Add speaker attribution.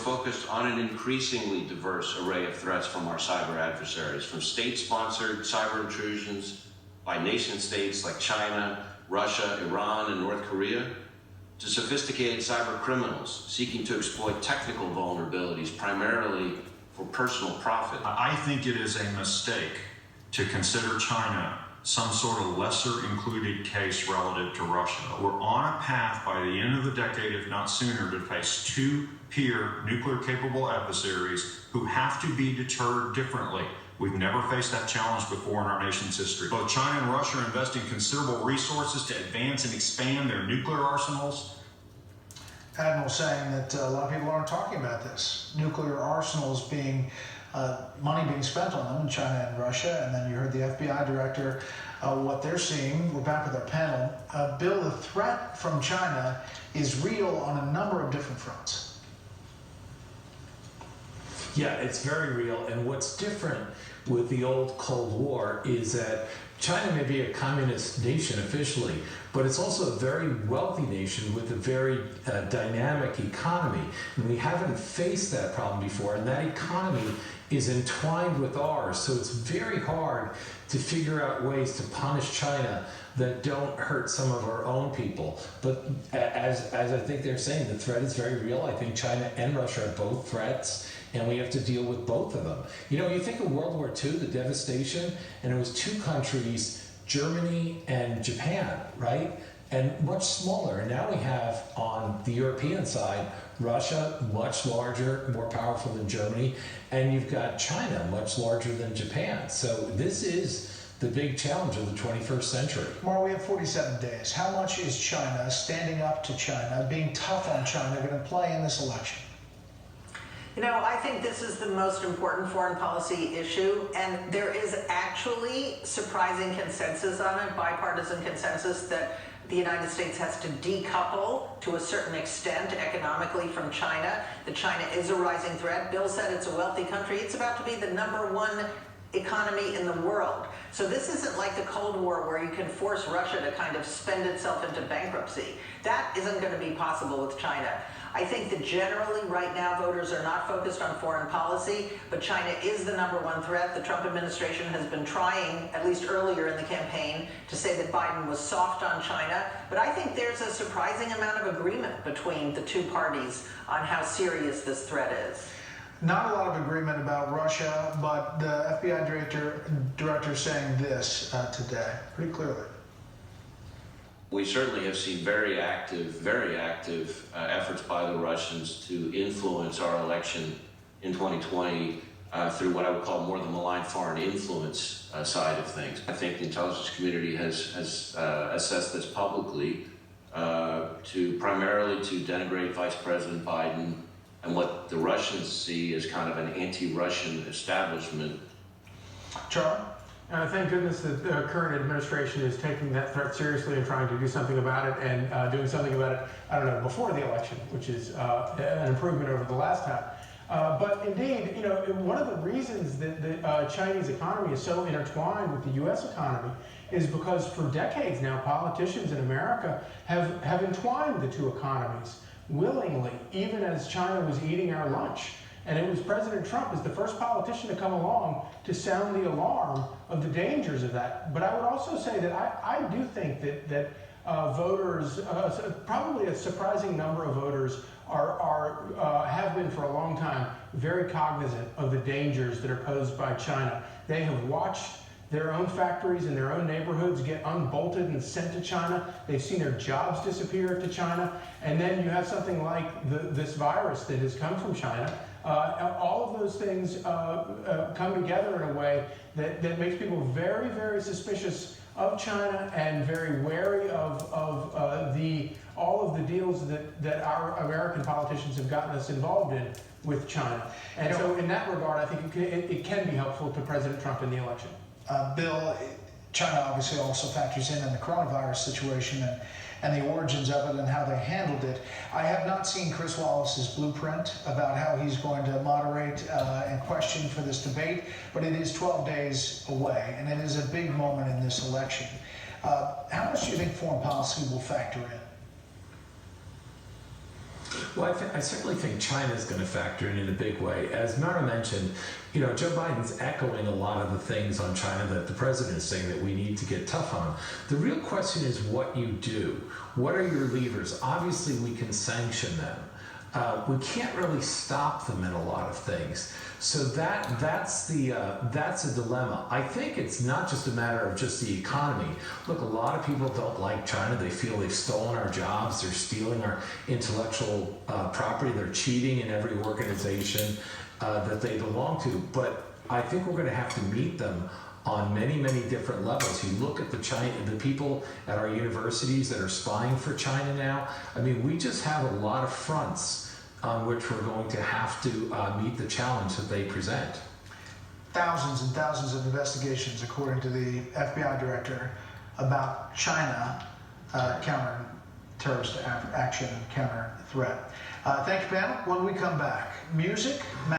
Speaker 1: focused on an increasingly diverse array of threats from our cyber adversaries, from state-sponsored cyber intrusions by nation-states like China, Russia, Iran, and North Korea, to sophisticated cyber criminals seeking to exploit technical vulnerabilities primarily for personal profit.
Speaker 2: I think it is a mistake to consider China some sort of lesser included case relative to Russia. We're on a path by the end of the decade, if not sooner, to face two peer nuclear capable adversaries who have to be deterred differently. We've never faced that challenge before in our nation's history. Both China and Russia are investing considerable resources to advance and expand their nuclear arsenals.
Speaker 3: Admiral saying that a lot of people aren't talking about this. Nuclear arsenals being money being spent on them in China and Russia, and then you heard the FBI director, what they're seeing. We're back with our panel. Bill, the threat from China is real on a number of different fronts.
Speaker 4: Yeah, it's very real, and what's different with the old Cold War is that China may be a communist nation officially, but it's also a very wealthy nation with a very dynamic economy. And we haven't faced that problem before, and that economy is entwined with ours. So it's very hard to figure out ways to punish China that don't hurt some of our own people. But as I think they're saying, the threat is very real. I think China and Russia are both threats, and we have to deal with both of them. You know, you think of World War II, the devastation, and it was two countries, Germany and Japan, right? And much smaller. And now we have on the European side, Russia, much larger, more powerful than Germany, and you've got China, much larger than Japan. So this is the big challenge of the 21st century.
Speaker 3: Mara, we have 47 days. How much is China, standing up to China, being tough on China, going to play in this election?
Speaker 5: You know, I think this is the most important foreign policy issue, and there is actually surprising consensus on it, bipartisan consensus, that the United States has to decouple to a certain extent economically from China, that China is a rising threat. Bill said it's a wealthy country. It's about to be the #1 economy in the world. So this isn't like the Cold War where you can force Russia to kind of spend itself into bankruptcy. That isn't going to be possible with China. I think that generally right now voters are not focused on foreign policy, but China is the #1 threat. The Trump administration has been trying, at least earlier in the campaign, to say that Biden was soft on China. But I think there's a surprising amount of agreement between the two parties on how serious this threat is.
Speaker 3: Not a lot of agreement about Russia, but the FBI director saying this today, pretty clearly.
Speaker 1: We certainly have seen very active efforts by the Russians to influence our election in 2020 through what I would call more the malign foreign influence side of things. I think the intelligence community has assessed this publicly primarily to denigrate Vice President Biden and what the Russians see as kind of an anti-Russian establishment.
Speaker 3: Charlie?
Speaker 6: Thank goodness that the current administration is taking that threat seriously and trying to do something about it, and doing something about it, I don't know, before the election, which is an improvement over the last time. But indeed, you know, one of the reasons that the Chinese economy is so intertwined with the U.S. economy is because for decades now, politicians in America have entwined the two economies willingly, even as China was eating our lunch. And it was President Trump as the first politician to come along to sound the alarm of the dangers of that. But I would also say that I do think that voters, probably a surprising number of voters, have been for a long time very cognizant of the dangers that are posed by China. They have watched their own factories in their own neighborhoods get unbolted and sent to China. They've seen their jobs disappear to China. And then you have something like this virus that has come from China. All of those things come together in a way that makes people very, very suspicious of China and very wary of all of the deals that our American politicians have gotten us involved in with China. And so in that regard, I think it can be helpful to President Trump in the election.
Speaker 3: Bill, China obviously also factors in the coronavirus situation and the origins of it and how they handled it. I have not seen Chris Wallace's blueprint about how he's going to moderate and question for this debate, but it is 12 days away, and it is a big moment in this election. How much do you think foreign policy will factor in?
Speaker 4: Well, I certainly think China is going to factor in a big way. As Mara mentioned, Joe Biden's echoing a lot of the things on China that the president is saying that we need to get tough on. The real question is what you do. What are your levers? Obviously, we can sanction them. We can't really stop them in a lot of things. So that's a dilemma. I think it's not just a matter of just the economy. Look, a lot of people don't like China. They feel they've stolen our jobs. They're stealing our intellectual property. They're cheating in every organization that they belong to. But I think we're going to have to meet them on many, many different levels. You look at the people at our universities that are spying for China now. I mean, we just have a lot of fronts on which we're going to have to meet the challenge that they present.
Speaker 3: Thousands and thousands of investigations, according to the FBI director, about China counter-terrorist action and counter-threat. Thank you, panel. When we come back, music.